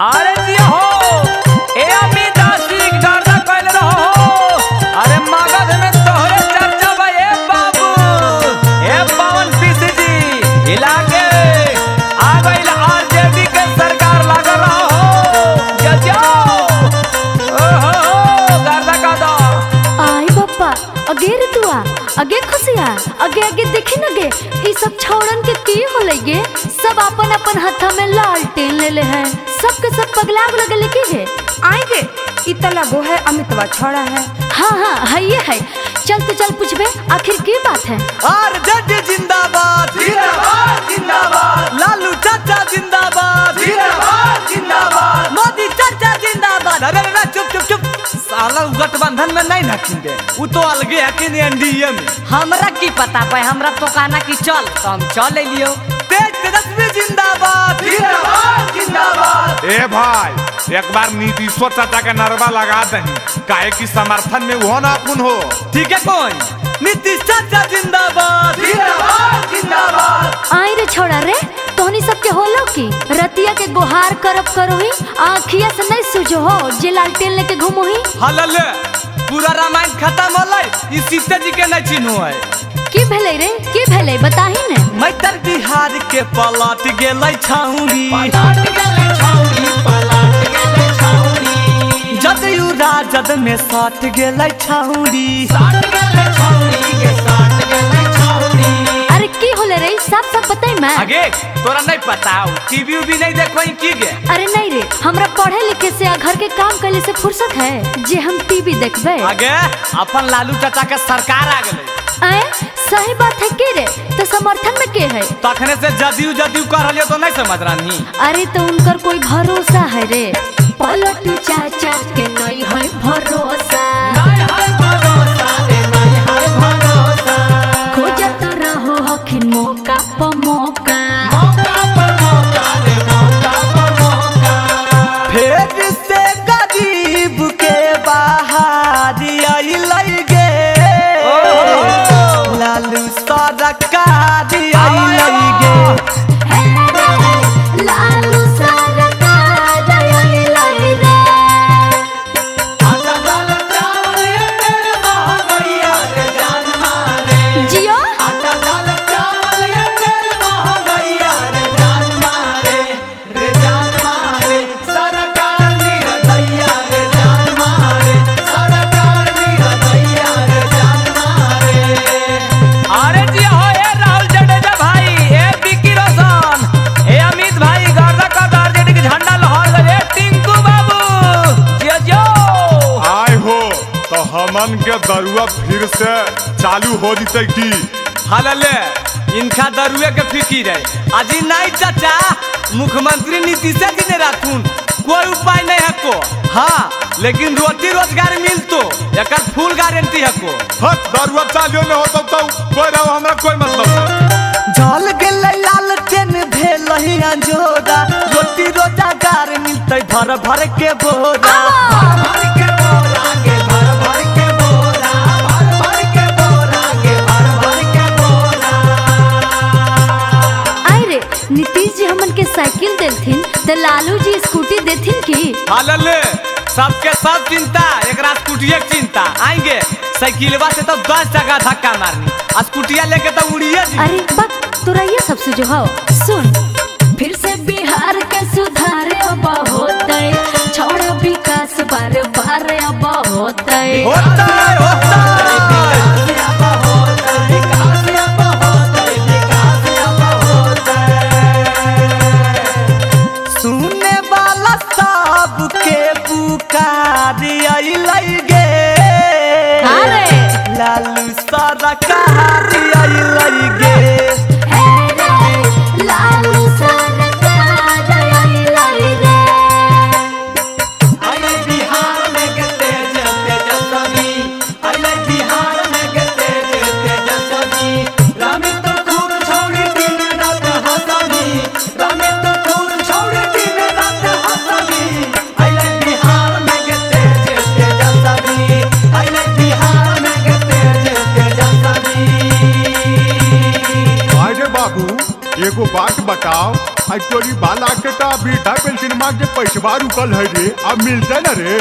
अरे जी हो ए अमित आशिक डरदा कहले रहो अरे मगध में तोहरे चर्चा बा ए बाबू ए पवन पीसी जी इलाके आ गइल आरजेडी के सरकार लाग रहो जजो ओहो डरदा का दो आई बापा अगे रे तुआ अगे खुशिया अगे अगे देखी न गे ई सब छौड़न के की होले गे सब अपन अपन हाथ में लालटेन ले ले हैं सबके सब पगला लगले की गे आएंगे इतना गो है अमितवा छोड़ा है। हाँ है ये है चल तो चल पूछबे आखिर की बात है। आरजेडी जिंदाबाद जिंदाबाद जिंदाबाद लालू चाचा जिंदाबाद जिंदाबाद जिंदाबाद मोदी चाचा जिंदाबाद। अरे अरे चुप चुप चुप साला गठबंधन में नहीं रखेंगे वो तो अलगे है कि एनडीए में हमरा की पता पे हमरा तो कहना की चल तो हम चल लियो। तेज तेजस्वी जिंदाबाद जिंदाबाद जिंदाबाद। ए भाई एक बार नीतीश्वर चाचा के नरवा लगा दही काहे की समर्थन में वो ना अपन हो। ठीक है कौन नीतीश चाचा जिंदाबाद जिंदाबाद जिंदाबाद। आई रे छोड़ा रे तोहनी सबके होलो की रतिया के गुहार करब करो ही आँखिया से नहीं सुझो हो जे लालटेन लेके घूमो ही। हलले पूरा रामायण खत्म होलै ई सीता जी के नहीं चिन्हो है की भेले रे की भेले बताही ने। मैतर बिहार के पलट गेलै छौरी जदयू राजद में सट गेलै छौरी। अरे की होले रे सब सब बताई मैं आगे तोरा नहीं पता टीवी भी नहीं देखो की गे। अरे नहीं रे हमरा पढ़े लिखे से आ घर के काम करले से फुर्सत है जे हम टीवी देखबे। आगे अपन लालू चाचा के सरकार आ गेलै आए सही बात है के रे तो समर्थन में के है तखने से जदयू जदयू कर रहलियो तो नहीं समझ रहनी। अरे तो उनकर कोई भरोसा है रे पलटू चाचा के नहीं है भरोसा खोजत रहो हखिन मौका प मौका फिर से गरीब के बाहर आइलै गे लालू सरकार आइलै गे। लालू सरकार आइलै रे जियो अरे जी हो ए राहुल जडेजा भाई ए विकी रोशन ए अमित भाई गर्दा का आरजेडी के झंडा लहर गए टिंकू बाबू जियो जो आय हो तो हमन के दरुआ फिर से चालू हो जते की। हलले इनका दरुए के फिकिर है अजी नहीं चाचा मुख्यमंत्री नीतीश जी ने राखून कोई उपाय नहीं है को। हाँ लेकिन रोटी रोजगार मिलतो एकर फुल गारंटी है को। हट दरुआ चालियो में होतो तो कोई रहो हमरा कोई मतलब नहीं। जल गेलै लालटेन भेलहि अंजोरा रोटी रोजगार मिलतै भर भर के बोरा भर के बोरा के भर भर के बोरा भर भर के बोरा के भर भर के बोरा। आई रे नीतीश जी हमन के साइकिल देथिन तो लालू जी स्कूटी देथिन की। हालले सबके सब चिंता एकरा स्कूटिया के चिंता आएंगे साइकिलवा से तो 10 जगह धक्का मारनी आ स्कूटिया लेके तो उड़िए जी। अरे बक तोरा ये सब से जो हो सुन फिर से बिहार के सुधार अब होतै छोड़ा विकास बार बार अब होतै होता है होता सुने वाला सबके पुकार आइलै गे अरे लालू सरकार आइलै गे। लालू सरकार आइलै रे आइलै बिहार में के तेज तेजस्वी आइलै बिहार में के तेज तेजस्वी रामे तो खूब छौड़ी दिन रात हंसवी रामे तो खूब छौड़ी दिन रात हंसवी आइलै बिहार में के तेज तेजस्वी आइलै बिहार में के तेज तेजस्वी। अरे बाबू एगो बात बताओ आई तोरी बाला के ता बीटा पेंशन हमार जो पैसवा रुकल है रे अब मिलते न रे।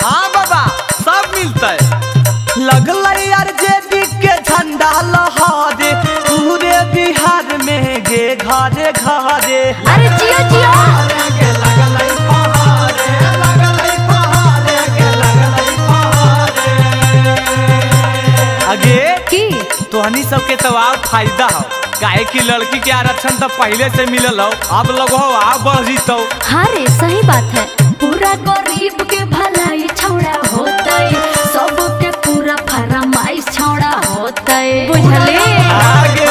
हाँ बाबा सब मिलता है। लगल आरजेडी के झंडा लहरे पूरे बिहार में गे घरे घरे। अरे जियो जियो आगे की तोहनी सबके तो और फायदा हो काहे की लड़की के आरक्षण तो पहले से मिलल हो अब लोग हो आप बढ़ जीतो। हाँ रे सही बात है। पूरा गरीब के भलाई छौड़ा होतै सबके पूरा फरमाइश छौड़ा होतै बुझले। आगे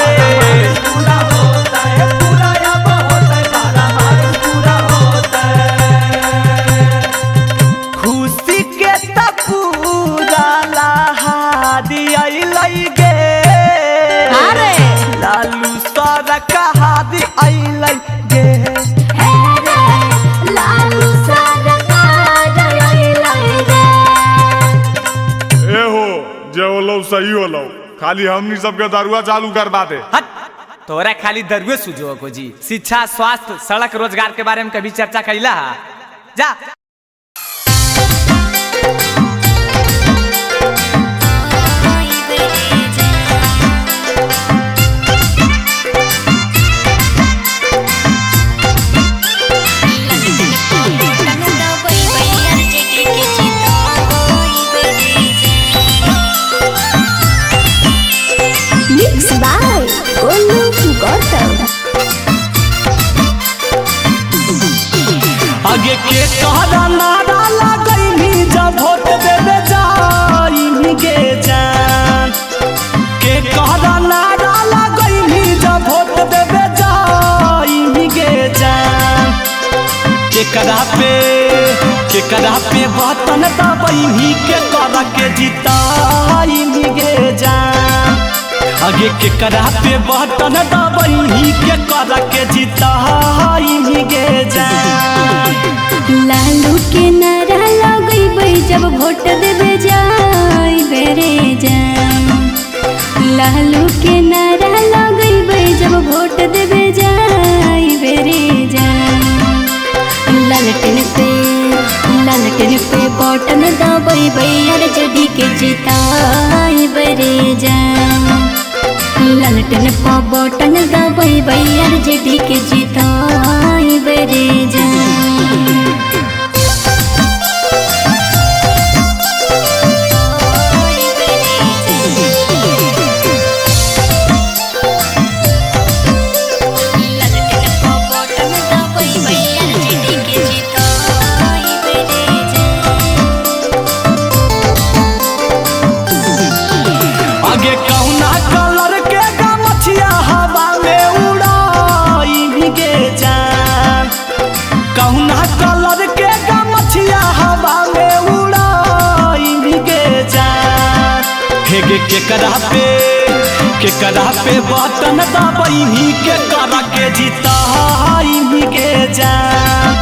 पूरा होता है पूरा अब होता है फरमाइश पूरा होता है। खुशी के त पूरा लहादी आई गे अरे लालू सारा कहादी आई गे। हे रे लालू सरकार आइलै रे। ए हो जे होलो सही होलो खाली हमनी सबके दरुआ चालू करवा दे। हट तोरा खाली दरुए सुझो को जी शिक्षा स्वास्थ्य सड़क रोजगार के बारे में कभी चर्चा कैला जा। Mix by Golu Gautam. आगे के कहरा नारा लगैनी जब वोट देवे जाई गे जान। के कहरा नारा लगैनी जब वोट देवे जाई गे जान। केकरा पे बटन दबैनी के करा के जिताई गे जान। आगे केकरा पे बटन दबैनी के करा के जिताई गे जान। लालू के नारा लगैबै जब वोट देवे जाई बेरे जान। लालू के नारा लगैबै जब वोट देवे जाई बेरे जान। लालटेन पे बटन दबैबै आरजेडी के जिताई बेरे जान। लालटेन पे बटन दबैबै आरजेडी के जिताई बेरे जान। आगे कहुना कलर के गमछिया हवा में उड़ाई गे जान। कहुना कलर के गमछिया हवा में उड़ाई गे जान। हेगे केकरा पे बटन दबैनी के करा के जिताई गे जान।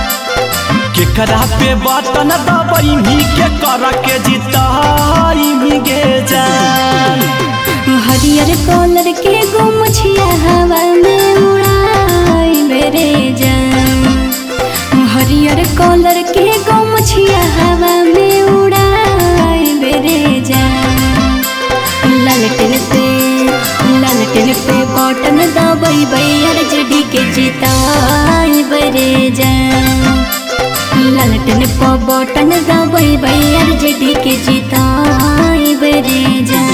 केकरा पे बटन दबैनी के करा के जिताई गे जान। हरियर कलर के गोमछिया हवा में उड़ाई बेरे जान। हरियर कलर के गोमछिया हवा में उड़ाई बेरे जान। लालटेन पे बटन दबैबै आरजेडी के जिताई बेरे जान। लालटेन पे बटन दबैबै आरजेडी के जिताई बेरे जान।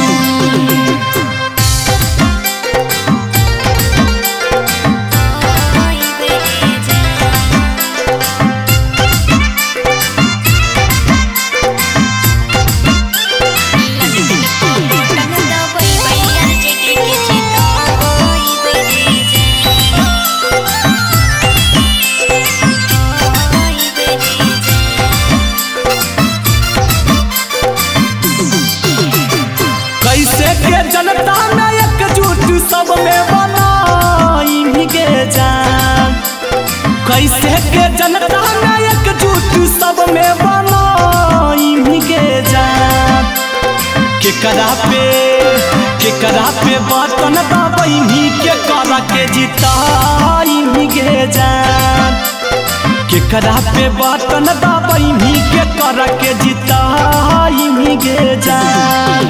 कैसे के जनता में एकजुट सब में बनाई गे जान। कैसे के जनता में एकजुट सब में बनाई गे जान। केकरा पे बटन दबैनी के करा के जिताई गे जान। केकरा पे बटन दबाई मी के कर के जिताई मी गे जान।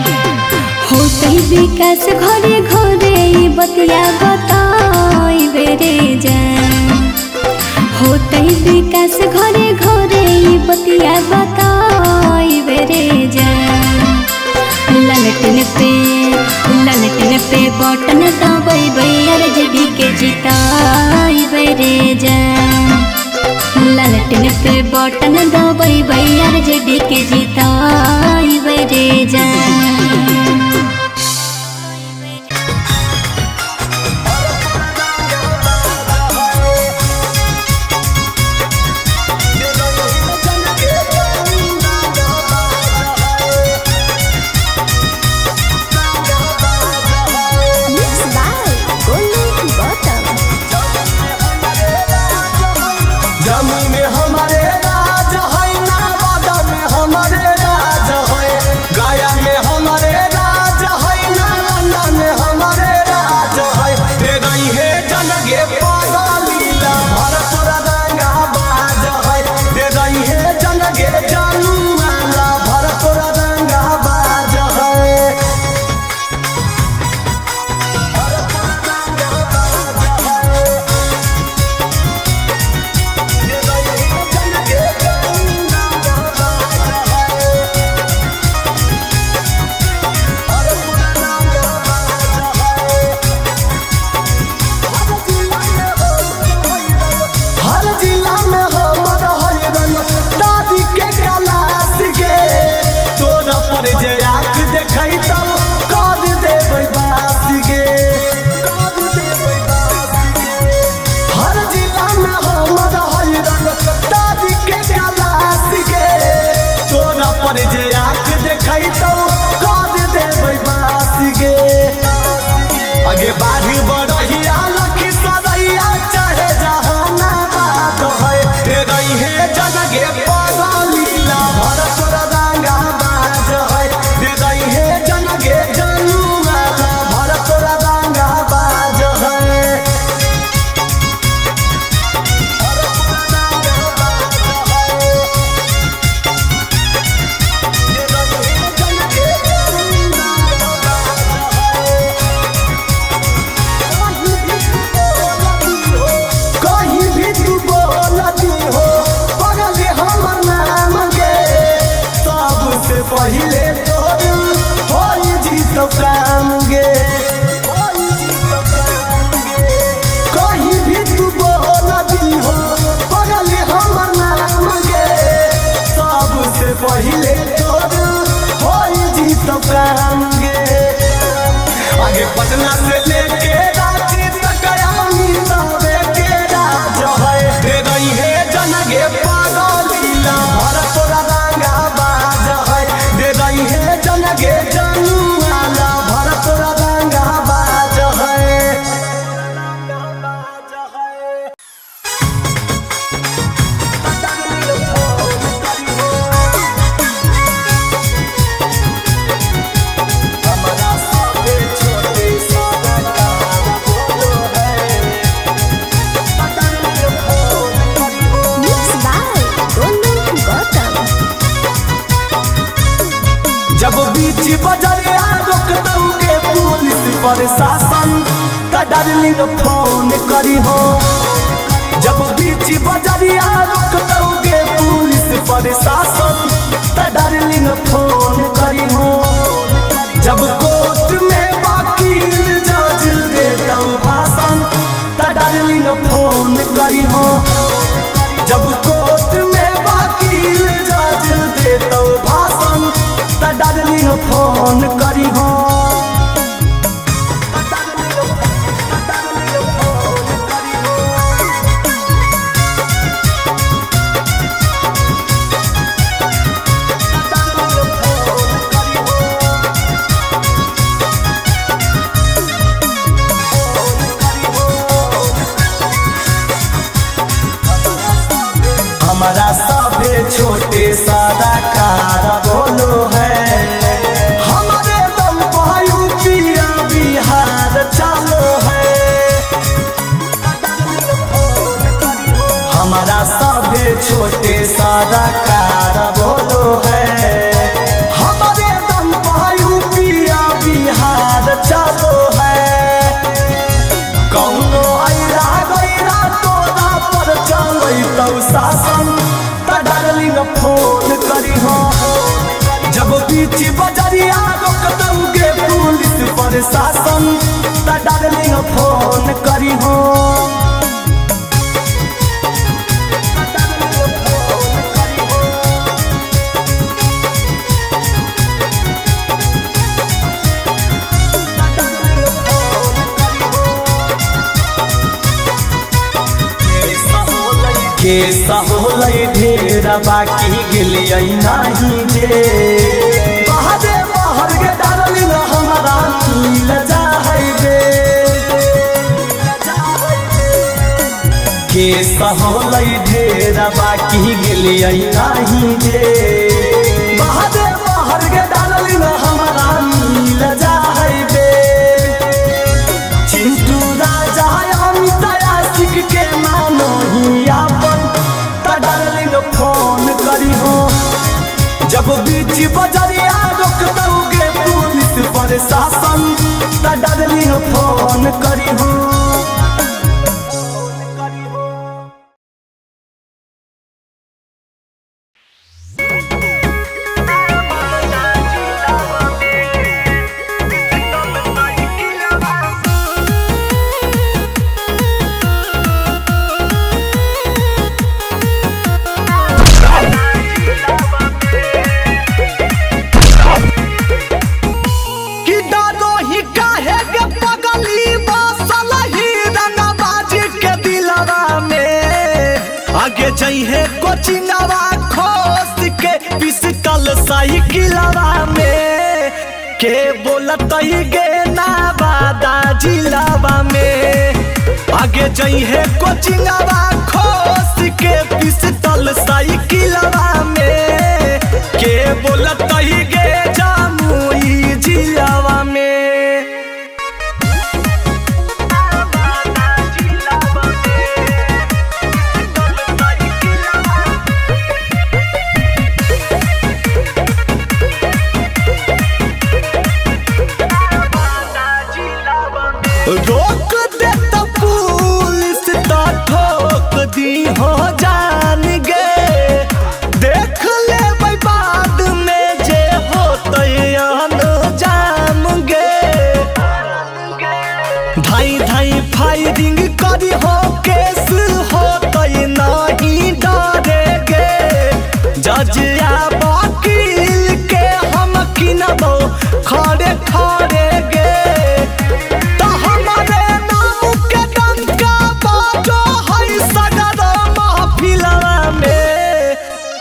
होते विकास घरे घरे बतिया बताई बेरे जान। होते विकास घरे घरे बतिया बताई बेरे जान। ललटन पे बटन दबाई बैर जड़ी के जिताई बेरे जान। ललटन पे बटन दबाई बैर जड़ी के जिताई बेरे जान। आगे बाढ़ी बढ़िया लखी सदैया चाहे जहानाबाद है दे रही है जनगे पगलीला भरत रंगा बाज है दे रही है जनगे जनुआला भरत रंगा बाज है। पहिले तोर होई जी तो काम गे कहीं भी तू बोल दी हो पगल हमर नाम गे सबसे पहिले तोर होई जी तो काम गे। आगे पटना से लेके रांची तक आमी तबे के राज है दे रही है जनगे पागलीला भरत रंगा बाज है दे रही है जनगे जनुआला भरत रंगा बाज है। हमारा सबे छोटे जब बीच बजरिया रोक दोगे पुलिस प्रशासन का डार्लिंग फोन करी हो। जब बीच बजरिया रोक दोगे पुलिस प्रशासन का डार्लिंग फोन करी हो। जब कोर्ट में वकील जज देता भाषण का डार्लिंग फोन करी हो। जब कोर्ट में वकील जज देता भाषण ता डार्लिंग फोन करी हो। हमारा सभे छोटे सादा कार बोलो है हमारे दम पर यूपिया बिहार चालो है। हमारा सभे कलाकार बोलो है। हमारे दम पर यूपिया बिहार चलो है। कौनो अइला गइला तोरा पर चलै तौ शासन त डार्लिंग फोन करी हो। जब बीच बजरिया रोक दोगे पुलिस प्रशासन त डार्लिंग फोन करी हो। केसा होलै ढेर बाकी गेलियै नाही जे। बहरे बहर गे डार्लिंग हमरा मिल जाहै गे। केसा होलै ढेर बाकी गेलियै नाही जे। बहरे बहर गे डार्लिंग हमरा मिल जाहै गे। चिंटू राजा अमित आशिक के मानो ही अपन डार्लिंग फोन करी हो। जब बीच बजरिया रोक दोगे पुलिस प्रशासन त डार्लिंग फोन करी हो। जइहे कोचिंगवा खोस के पिस्टल साइकिलवा में के बोलतई गे ना बादा जिलावा में। आगे जइहे कोचिंगवा खोस के पिस्टल साइकिलवा में के बोलतई गे जामुई जिलावा में। रोक दे तो पुलिस तो ठोक दी हो जान गे। देख ले बाद में जे होते जाम गे। धाई धाई फायरिंग करी हो केस होते नहीं डरे गे। जज या वकील के हम किनबो खड़े खड़े गे।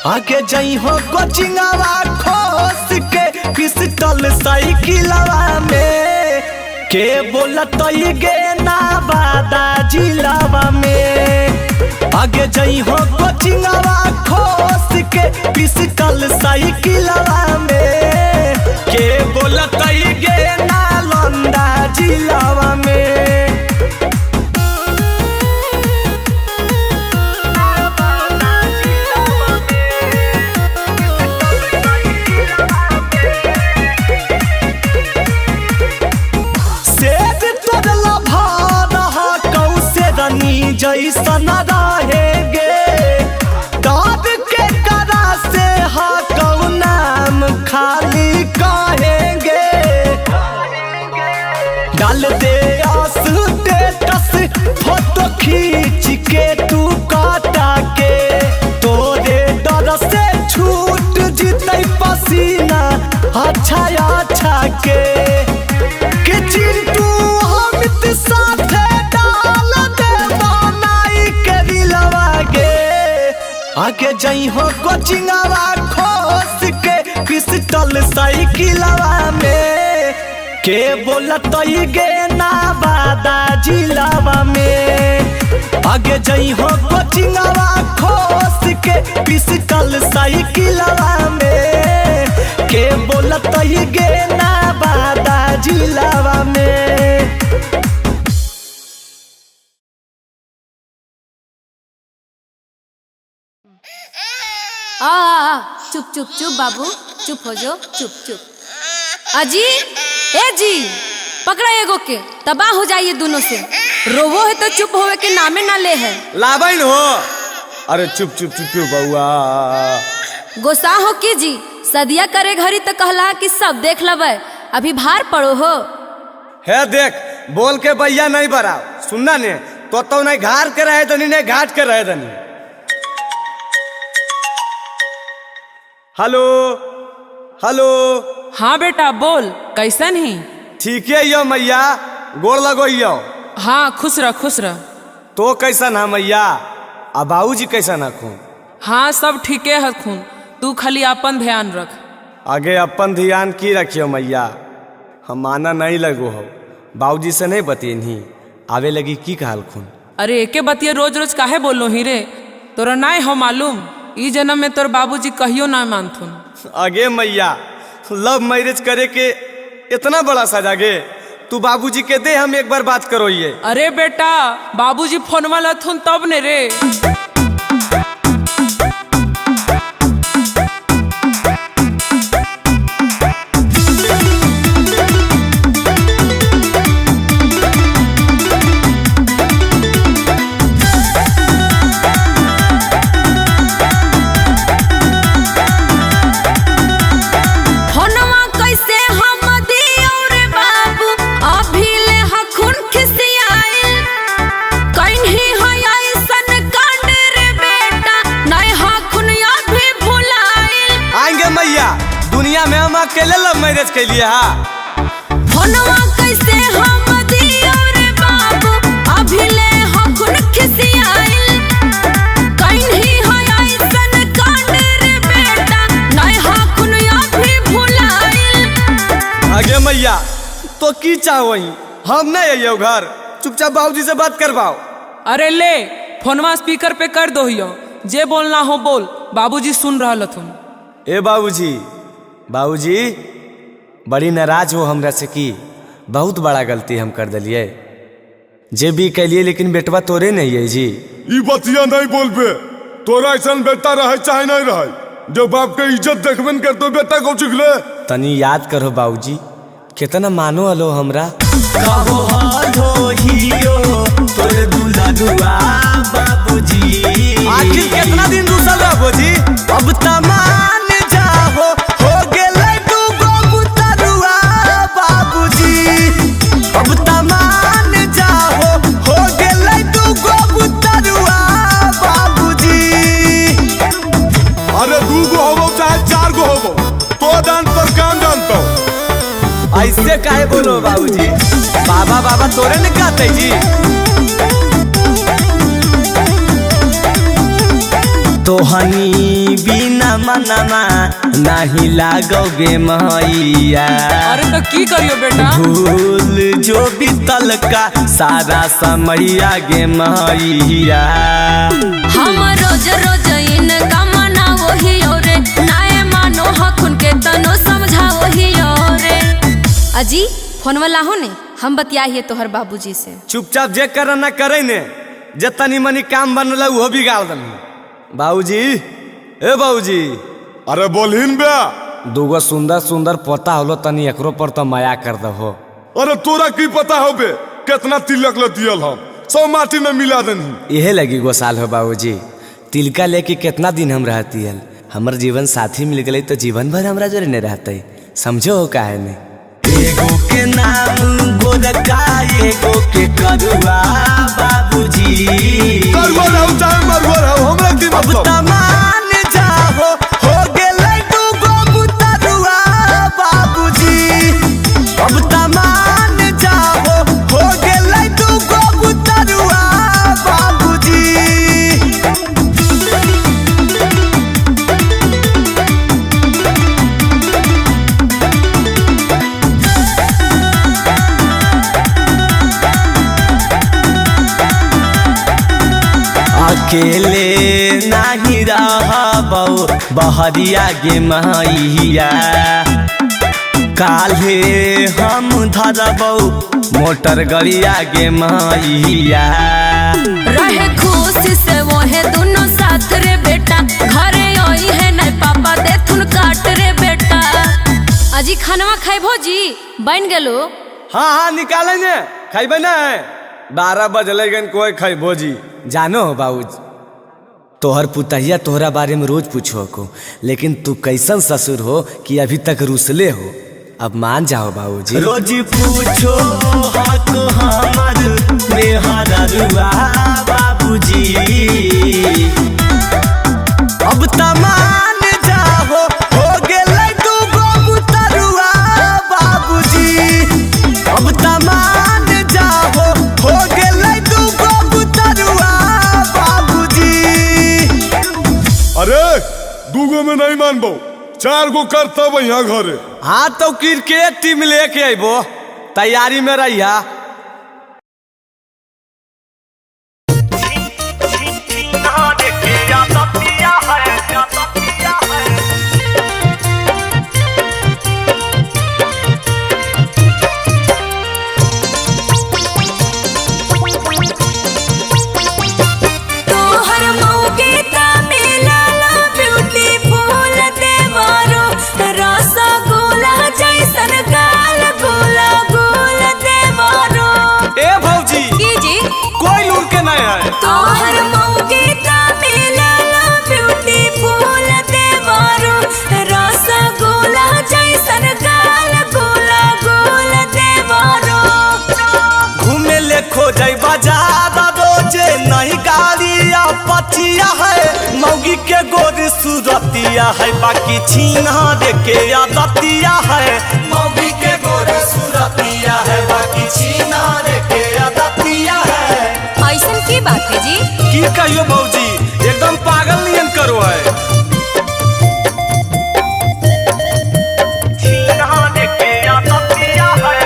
आगे जइहो कोचिंगवा खोस के पिस्टल साइकिलवा में के बोलतई गे ना बादा जिलावा में। आगे जइहो कोचिंगवा खोस के पिस्टल साइकिलवा में के बोलतई गे ना लंदा जिलावा में। जैसन रहेगे दाद के करा से हा कौ नाम खाली कहेंगे। डाल दे स्टेटस फोटो खींच के तू काटा के। तोरे डर से छूट जीते पसीना अच्छा अच्छा के। कि चिंटू अमित साथे डाल दे बनाई के दिलवा गे। आगे जइहो कोचिंगवा खोस के पिस्टल साइकिलवा में के बोलतई गे ना बादा जिलावा में। आगे जइहो कोचिंगवा खोस के पिस्टल साइकिलवा में के बोलतई गे ना बादा जिलावा में। चुप चुप चुप बाबू, चुप हो जाओ, चुप चुप। अजी, ए जी, पकड़ा एगो के, तबाह हो जाइए दोनों से। रोवो है तो चुप होवे के नामे ना ले है। लाबैन हो। अरे चुप चुप चुप चुप बउआ। गोसा हो की जी, सदिया करे घरी तो कहला कि सब देख लबे, अभी भार पड़ो हो। है देख, बोल के भैया नहीं बराओ, सुनना ने तो नहीं घाट के रहे दनी नहीं घाट के रहे दनी। Hello hello. हाँ बेटा बोल, कैसन ही? ठीक है यो मैया, गोड़ लगो यो। हाँ खुश रह खुश रह। तो कैसन है मैया? अब बाबूजी कैसन हखून? हाँ सब ठीके हखून, तू खाली अपन ध्यान रख। आगे अपन ध्यान की रखियो मैया, हम माना नहीं लगो हो। बाबूजी से नहीं बतियनी, आवे लगी की कहल खून। अरे एके बतिये रोज रोज काहे बोलो ही रे? तोरा नहीं हो मालूम, ई जन्म में तोर बाबूजी कहियो ना मानथुन। आगे मैया, लव मैरिज करे के इतना बड़ा सजा गे, तू बाबूजी के दे, हम एक बार बात करो ये। अरे बेटा, बाबूजी फोनवा लथुन तब ने रे। में हम अकेले लव मैरिज के लिए कैसे हम दियो रे बाबू, अभी ले हखुन खिसियाइल, कहीं है ऐसन कांड रे बेटा, नहीं हखुन अभी भुलाइल। आगे मैया तो की चाहोही, हम नहीं आइयो घर, चुपचाप बाबूजी से बात करवाओ। अरे ले फोनवा स्पीकर पे कर दो, जे बोलना हो बोल, बाबूजी सुन रहा लथुन। ए बाबूजी, बाबूजी बड़ी नाराज हो हमरा से की, बहुत बड़ा गलती हम कर दिलिए, जे भी कलिए, लेकिन बेटवा तोरे नहीं है जी। ई बतिया नहीं बोलबे, तोरा ऐसा बेटा रहे चाहे नहीं रहे, जो बाप के इज्जत देखबन कर तो बेटा को चिखले। तनी याद करो बाबूजी, कितना मानो हलो हमरा। कहो हालो हियो तोरे दुल्हनुआ बाबूजी, आखिर कितना दिन दूसरा बाबूजी, अब तमान जाहो, हो गेलै दूगो बुतरुआ बाबूजी, अब तमान जाहो, हो गेलै दूगो बुतरुआ बाबूजी। अरे दूगो होबो चाहे चार गो होबो, तो दान पर काम जानतो। ऐसे काहे बोलो बाबूजी, बाबा बाबा तोरे ने कहते जी। तोहनी बिना मनमा नहीं लागोगे मैया। अरे तो की करियो बेटा, भूल जो बीतल का सारा समैया गे मैया। हम रोज रोज इनका मना वही रे, नाए मानो हखुन के तनो समझा वही रे। अजी फोनवा लाहो ने, हम बतियाइए तोहर बाबूजी से। चुपचाप जे कर ना करे ने, जे तनी मनी काम बनल वो बिगाड़ दम। बाबूजी, ए बाबूजी। अरे बोलहिन बे, दूगो सुंदर सुंदर पोता होलो, तनी एकरो पर तो माया कर दहो। अरे तोरा की पता हो बे, कितना तिलक लतियल हम, सब माटी में मिला देनी। यहे लगी गो साल हो बाबूजी, तिलका लेके कितना दिन हम रहती है, हमर जीवन साथी मिल गए तो जीवन भर हमरा जोरे नहीं रहते, समझो हो काहे ने। एगो के नाम गोरका, एगो के करुआ बाबूजी, करुआ रहू चाहे मरुआ रहू, हमरा की मतलब। अब तमान जाहो, हो गेलै दूगो बुतरुआ बाबूजी, अब तमान जाहो, हो गेलै दूगो बुतरुआ बाबूजी। अकेले नहीं रहबो बहरिया गे मैया, काल्हे हम धरबो मोटर गरिया गे मैया। रहे खुशी से वहे दोनों साथ रे बेटा, घरे आई है नहीं पापा देथुन काट रे बेटा। अजी खानवा खाए भोजी बन गेलो। हाँ हाँ निकालेंगे, खाइबे ना 12 बजले गन कोई खाइबो जी। जानो हो बाबूजी, तोहर पुतहिया तोहरा बारे में रोज पूछो को, लेकिन तू कैसन ससुर हो कि अभी तक रुसले हो। अब मान जाओ बाबूजी। रोज पूछो हक हमर मेहरा रुआ बाबूजी, अब तमान जाओ हो गेलै दूगो पुतरुआ बाबूजी, अब तमान जाओ हो गेलै दूगो पुतरुआ बाबूजी। अरे दूगो में नहीं मानबो, 4 गो करता यहाँ घरे। हाँ तो क्रिकेट टीम लेके अबो, तैयारी में रहिया। नहीं गाड़िया पचिया है मौगी के गोर सूरतिया है, बाकी छीना देके आदतिया है। मौगी के गोर सूरतिया है, बाकी छीना देके आदतिया है। ऐसन की बात है जी? की कहियो भौजी, एकदम पागल नियन करो है। छीना देके आदतिया है।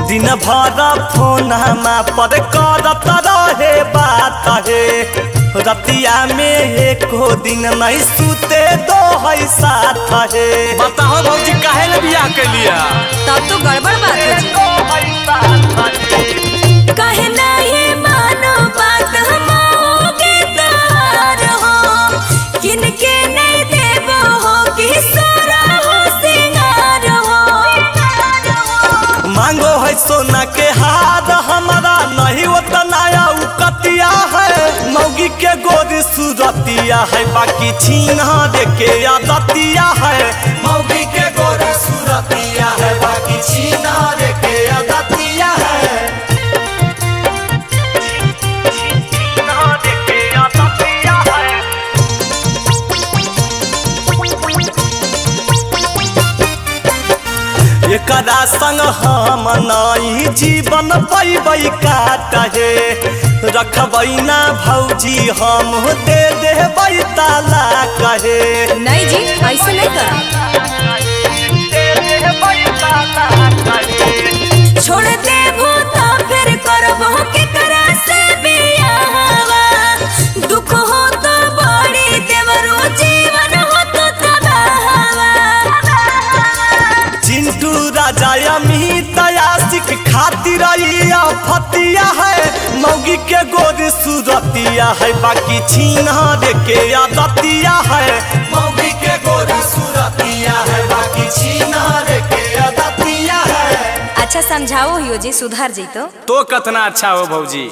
दिन भर फोन पर करत रहे बात है, रतिया में एको दिन नहीं सूते दो है साथ है। बताओ भौजी काहे ले बियाह के लिया? तब तो गड़बड़ बात है जी। काहे नहीं मानो बात हमारे तार हो, किनके नहीं देबो हो कि सारा हो सिंगार हो। मांगो है सोना के हाथ हमारा नहीं उतना उकतिया है, मौगी के गोर सूरतिया है, बाकी छीना देके आदतिया है। मौगी के गोर सूरतिया है, बाकी छीना देके आदतिया है। छीना देके आदतिया है। एकरा संग हम नहीं जीवन पैबै काटे, रखबै ना भौजी हम दे देबै तालाक है। नहीं जी ऐसे नहीं कर। छोड़ दे भूता फिर करबो केकरा से बियाहवा, दुख हो तो बड़ी देवरो जीवन हो तो तबाहवा। चिंटू राजा अमित आशिक खातिर फतिया है, मौगी के गोर सूरतिया है, बाकी छीना देके आदतिया है। मौगी के गोर सूरतिया है, बाकी छीना देके आदतिया है। अच्छा समझाओ हियो जी, सुधर जी तो कतना अच्छा हो भौजी।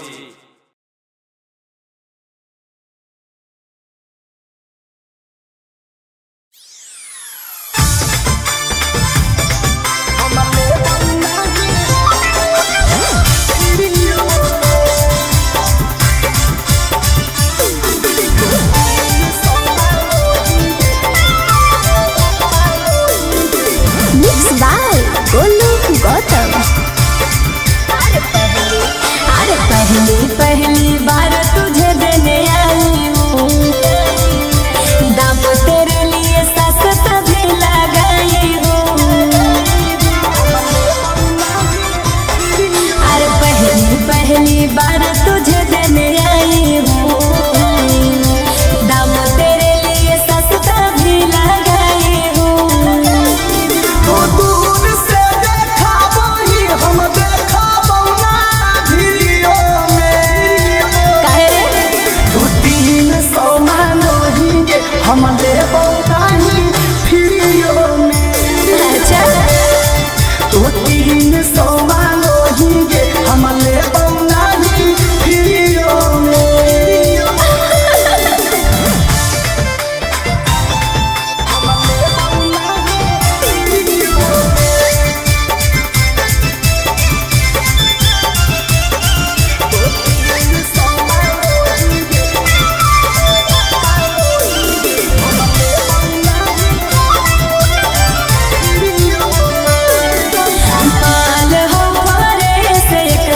पहली बार तुझे देने आई हूँ, दाम तेरे लिए सस्ता भी लगाई हूँ। अरे पहली बार तुझे देने आई हूँ, दाम तेरे लिए सस्ता भी लगाई हूँ।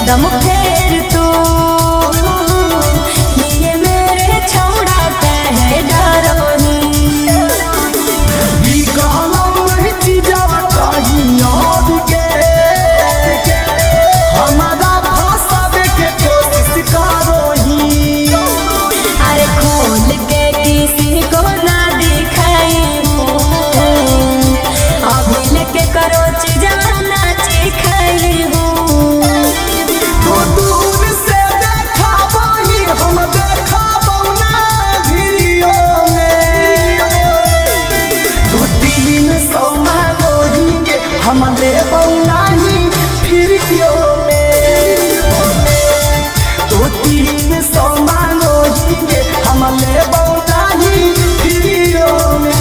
कदम फेर तो ये मेरे छोड़ा कहे डरोही अरे खोल के किसी को ना दिखाई अभी लेके करो जाना चिखाई हूँ तो दूर से देखा वही हम देखा बौना वीडियो में 200-300 मांगोगे हम ले बौना ही वीडियो में 200-300 मांगोगे हम ले बौना ही वीडियो में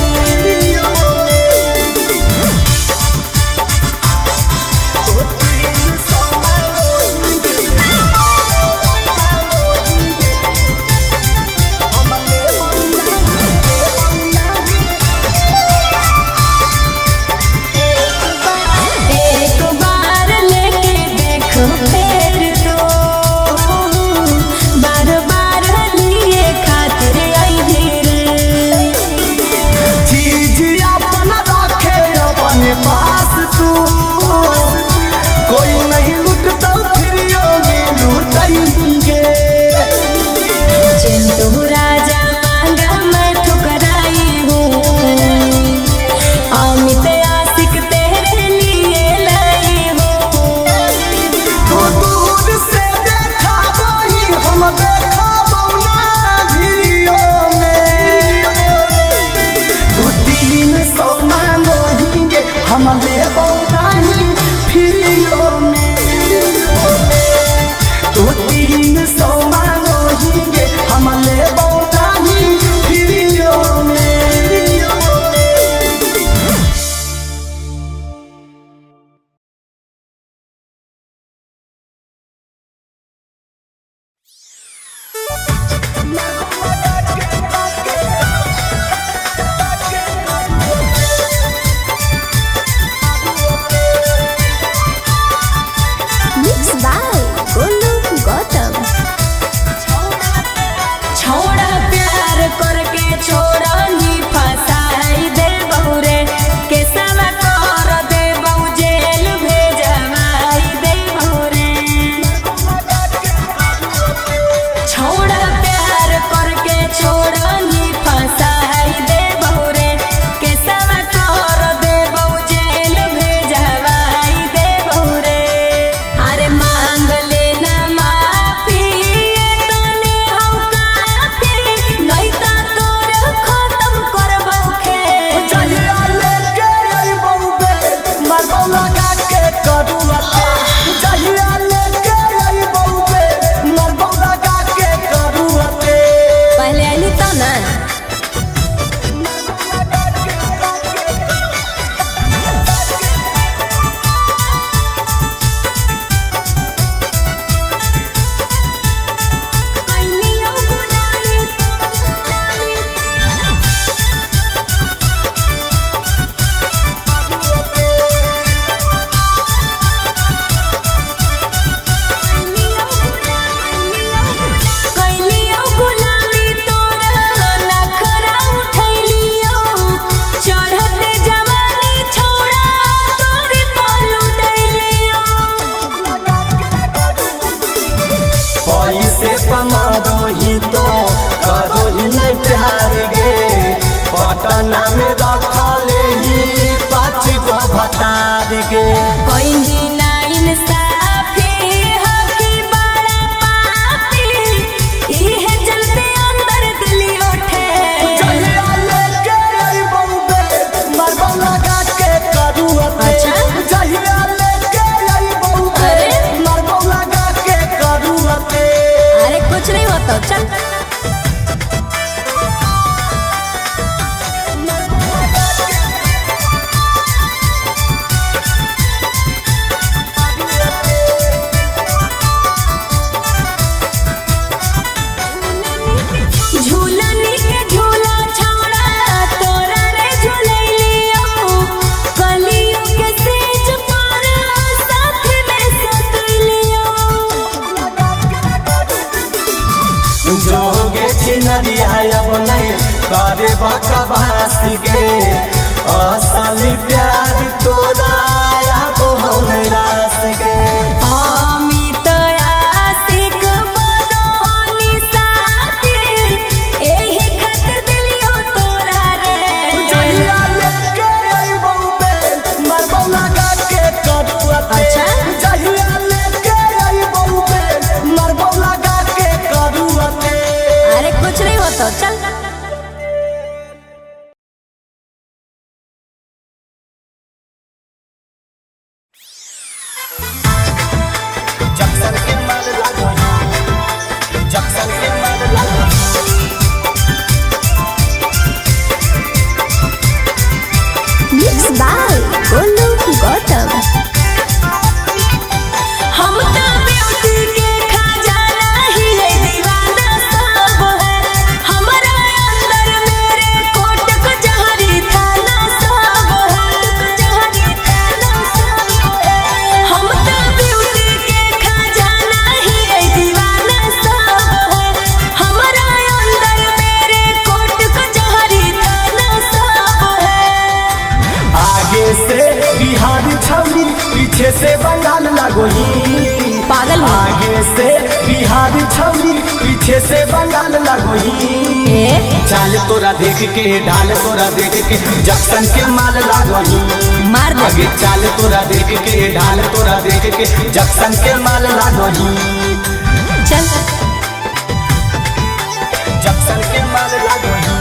एक बार लेके देखो फेर दो बार बार लिए खातिर आई धीरे चीज अपना रखे अपने पास तू कोई नहीं लुटता फिर योगी लुटाएंगे चिंटू राजा मांगा मैं ठुकराई हूँ अमित आशिक तेरे लिए लाई हूँ तो दूर से देखा वही हम देखा बौना वीडियो में 200-300 मांगोगे हम ले बौना ही वीडियो में 200-300 मांगोगे हम ले बौना ही वीडियो में मिक्स बाय गोलू गौतम छोड़ा प्यार करके छोड़ा ही फसाई दे बहुरे के सवा कर दे बहु जेल भेजवाई दे बहुरे छोड़ा प्यार करके छोड़ा ही फसाई दे बहुरे के सवा कर दे बहु जेल भेजवाई दे बहुरे अरे मांग लेना माफी ये तने हम काफी नहीं ता तोर खत्म करबो खे चाहिए लेके आई बौबे मरबौ लगा के करुआते चाहिए लेके आई बौबे मरबौ लगा के करुआते पहले आनी तो ना कैलियो गुलामी तोरा नखरा उठैलियो चढ़ते जवानी छोड़ा तोरी पालू डैलियो पैसे कमारो ही तो करो ही नहीं प्यार गे पटना में रखा ले ही 5 गो भतार गे कोई ना इंसाफी हकी बड़ा पापी इहे चलते अंदर दिली उठे चाहिए लेके आई बौबे मरबौ लगा के करुआते अच्छा? चाहिए लेके आई बौबे अरे? मरबौ लगा के करुआते अरे कुछ नहीं होता चल पीछे से बंगाल लगोही पागल हो। आगे से बिहार छौरी पीछे से बंगाल लगोही चाल तोरा देख के ढाल तोरा देख के जक्सन के माल लगोही मार दे। आगे चाल तोरा देख के ढाल तोरा देख के जक्सन के माल लगोही चल जक्सन के माल लगोही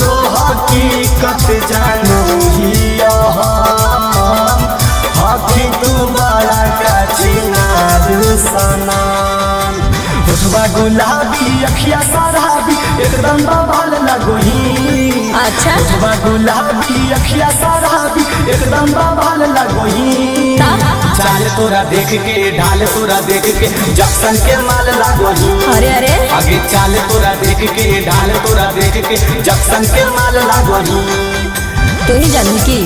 हकीकत जानो हिया हकी तू बड़ा का चिनार सनान उठवा गुलाबी अखिया शराबी एकदम बवाल लगोही अच्छा उठवा गुलाबी अखिया शराबी एकदम बवाल लगोही चाल तोरा देख के ढाल तोरा देख के जक्सन के माल लगोही अरे अरे आगे चाल तोरा देख के ढाल तोरा देख के जक्सन के माल लगोही तू ही जानू की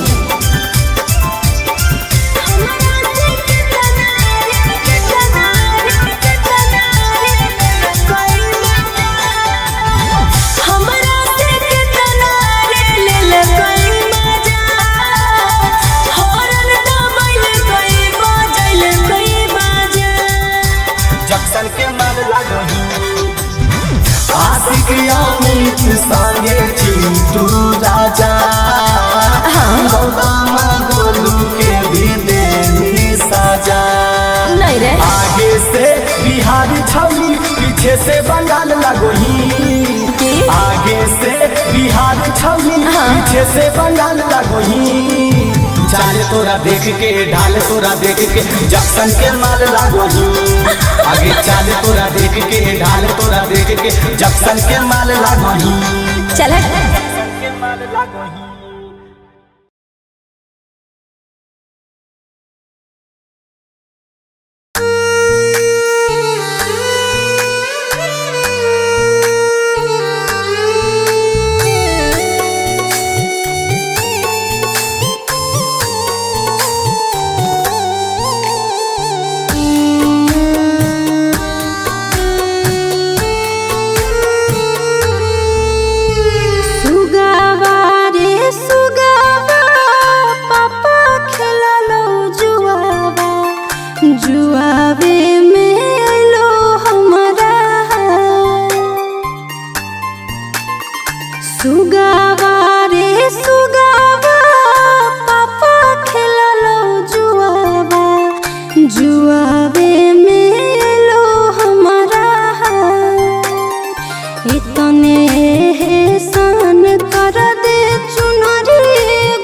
जक्सन के माल लगोही आशिक अमित संगे चिंटू राजा गौतमा गोलू के भी देनी साजा नहीं रे आगे से बिहारी छौरी पीछे से बंगाल लगोही आगे से बिहारी छौरी पीछे से बंगाल लगोही चाल तोरा देख के ढाल तोरा देख के जक्सन के माल लगोही आगे चाल तोरा देख के ढाल तोरा देख के जक्सन के माल लगोही चल जक्सन के माल लगोही जुआवे में लो हमारा सुगावा रे सुगावा पापा खेला लो जुआवा जुआवे में लो हमारा इतने सान कर दे चुनरी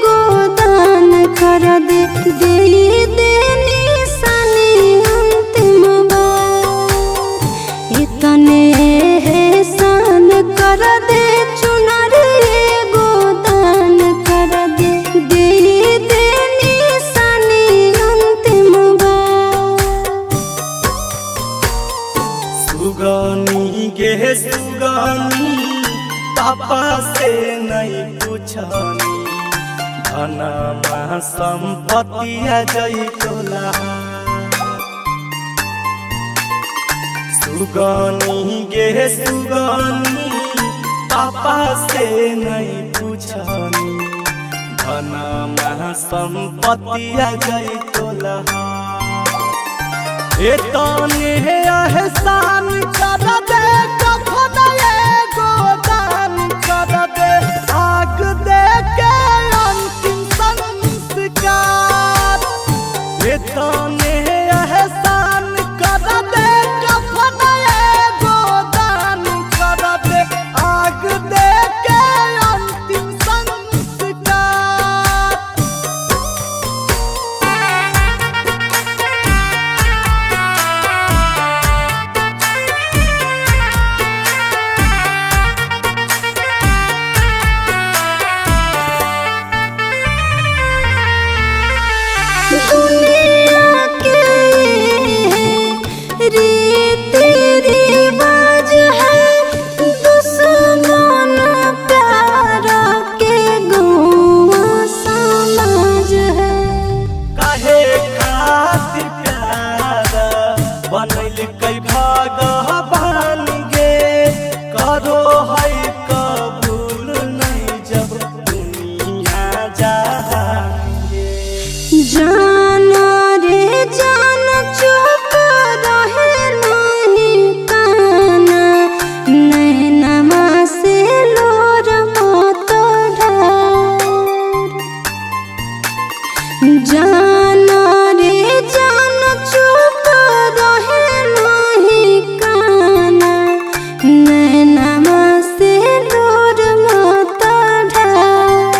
गोदान कर दे दे देनी इतने सान कर दे चुनरी गोदान कर दे दे देनी सानी अंतिम सुगानी गे सुगानी पापा से नहीं पूछनी धनमा संपत्तिया जई तोला सुगानी गे सुगानी पापा से नहीं पूछनी धनमा संपत्तिया गई तोला एतने एहसान कर दे कफन एगो दान कर दे आग दे के अंतिम संस्कार एतने एहसान कर दे कफन एगो दान कर दे आग दे के अंतिम संस्कार जान रे जान चुप रहे नहीं काना नैनमा से लोर मत ढार जान रे जान चुप रहे नहीं काना नैनमा से लोर मत ढार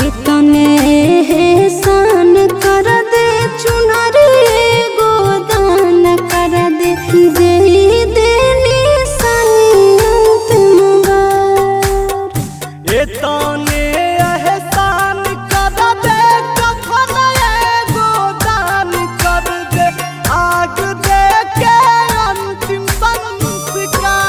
इतने एहसान कर दे चुनरी गोदान कर दे दे देनी संत मुबार एतने एहसान कर दे कफन गोदान कर दे आग दे के अंतिम संस्कार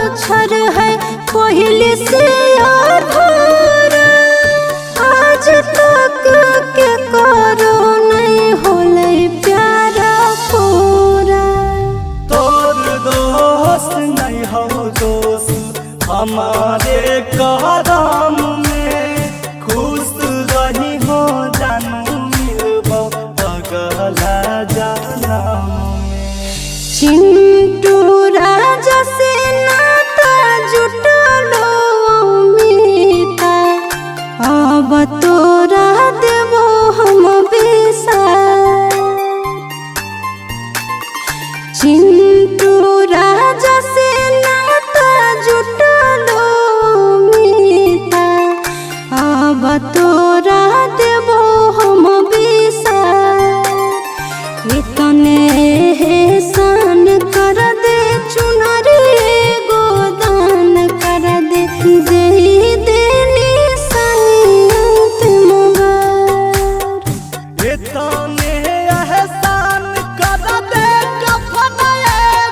अक्षर है पहले से अधूरा आज तक के करो नहीं होले प्यारा पूरा तोर दोस्त नहीं हो दोस्त हमारे कदम में खुश रही हो जानू मिलबो अगला जनम में चिंटू राजा से नाता जुटलो मीता अब तोरा देवो हम विसार चिंटू राजा से नाता जुटलो मीता अब तोरा देवो हम विसार इतने एहसान कर दे चुनरी गोदान कर दे दे देनी संत मुबार इतने एहसान कर दे कफन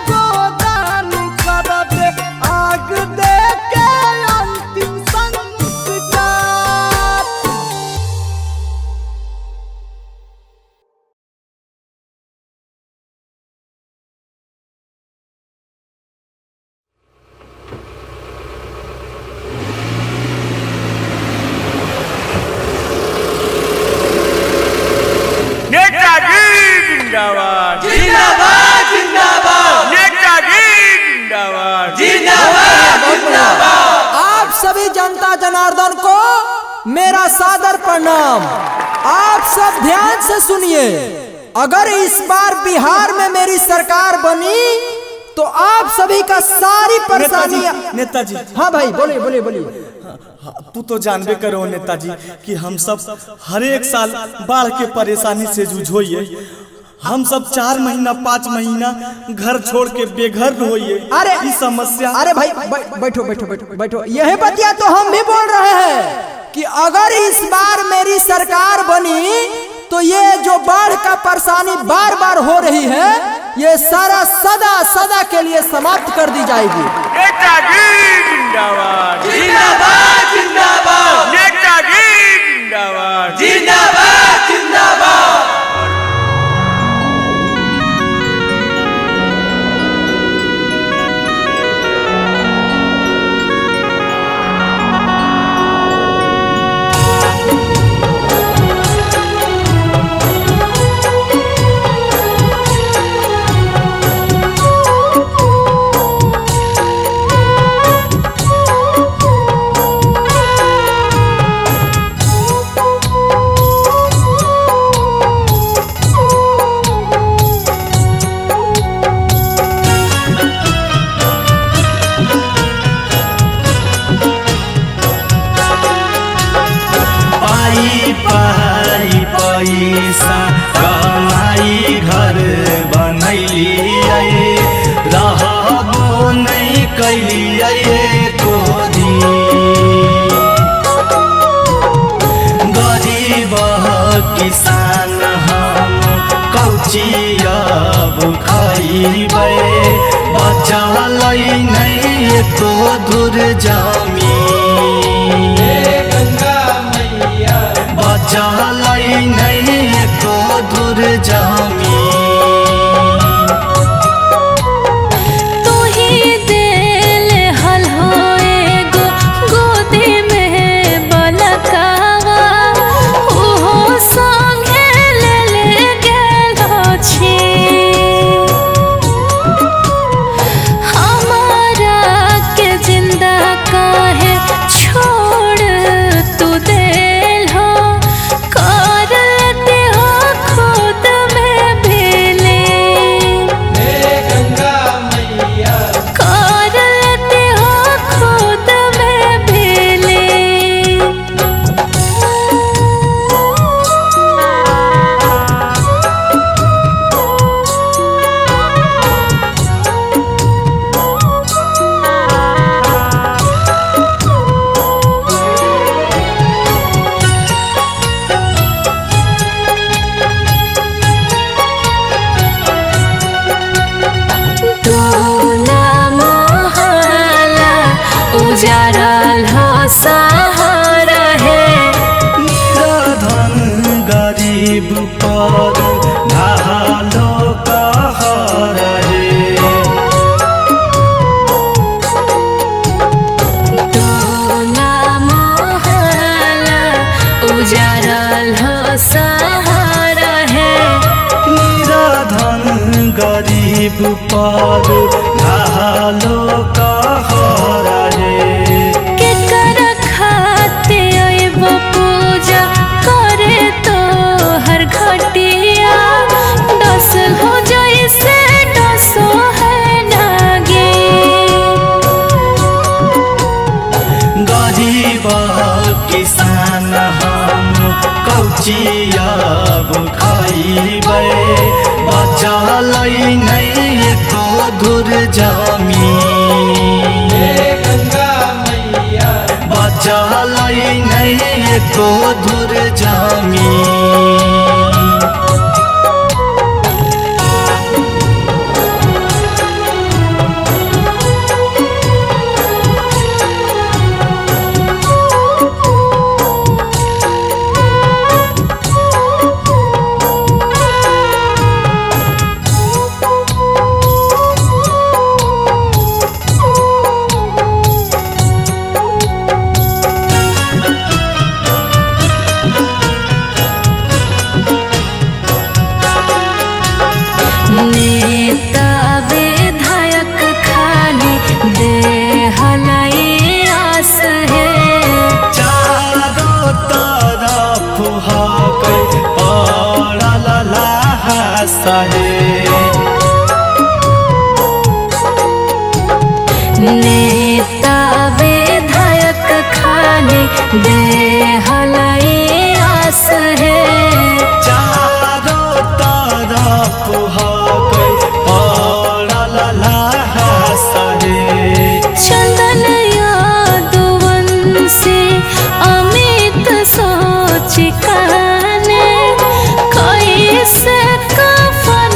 गोदान कर दे आग दे के अंतिम संस्कार नेताजी जिंदाबाद जिंदाबाद जिंदाबाद नेताजी जिंदाबाद जिंदाबाद जिंदाबाद आप सभी जनता जनार्दन को मेरा सादर प्रणाम। आप सब ध्यान से सुनिए, अगर इस बार बिहार में मेरी सरकार बनी तो आप सभी का सारी परेशानियां। नेताजी हाँ भाई बोलिए बोलिए बोलिए। तू तो जानबे करो नेताजी कि हम सब हर एक साल बाढ़ के परेशानी से जूझोइए। हम सब 4 महीना 5 महीना घर छोड़ के बेघर होइए। अरे ई समस्या। अरे भाई बैठो बैठो बैठो बैठो। यही बतिया तो हम भी बोल रहे हैं कि अगर इस बार मेरी सरकार बनी तो ये जो बाढ़ का परेशानी बार बार हो रही है ये सारा सदा सदा के लिए समाप्त कर दी जाएगी। नेताजी जिंदाबाद जिंदाबाद जिंदाबाद नेताजी जिंदाबाद जिंदाबाद जिंदाबाद। पैसा कमाई घर बनैलिए रहबो नहीं कैलिए को दिन गरीब किसान हम कौची अब खैबै बचल नहीं तो दूर जमीन। गरीब पर ढालो कहर रे। टोला मोहल्ला उजारल हो शहर है। निराधन गरीब पर ढालो कहर रे। केकर खाते अइबो पूजा करे तो हर घटिया दस हो जैसे दसो है नागे। गरीब किसान हम कौचियाब खइबै बचल नहीं एको धुर जमीन। बचल नहीं एको धुर जमीन। नेता विधायक खाली देहलई आस है। चारों तरफ हकै पड़ल लाश रे। नेता विधायक खाली देहलई आस है। चारों तरफ हकै पड़ल लाश रे। चंदन यादवंशी अमित सोच काने कैसे कफन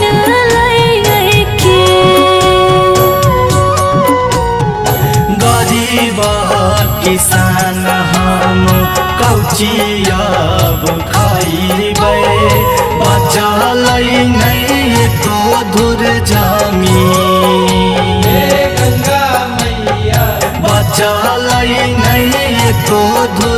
लई के। गरीब किसान हम कौचियाब खइबै बचल नहीं एको धुर जमीन। बचल नहीं एको धुर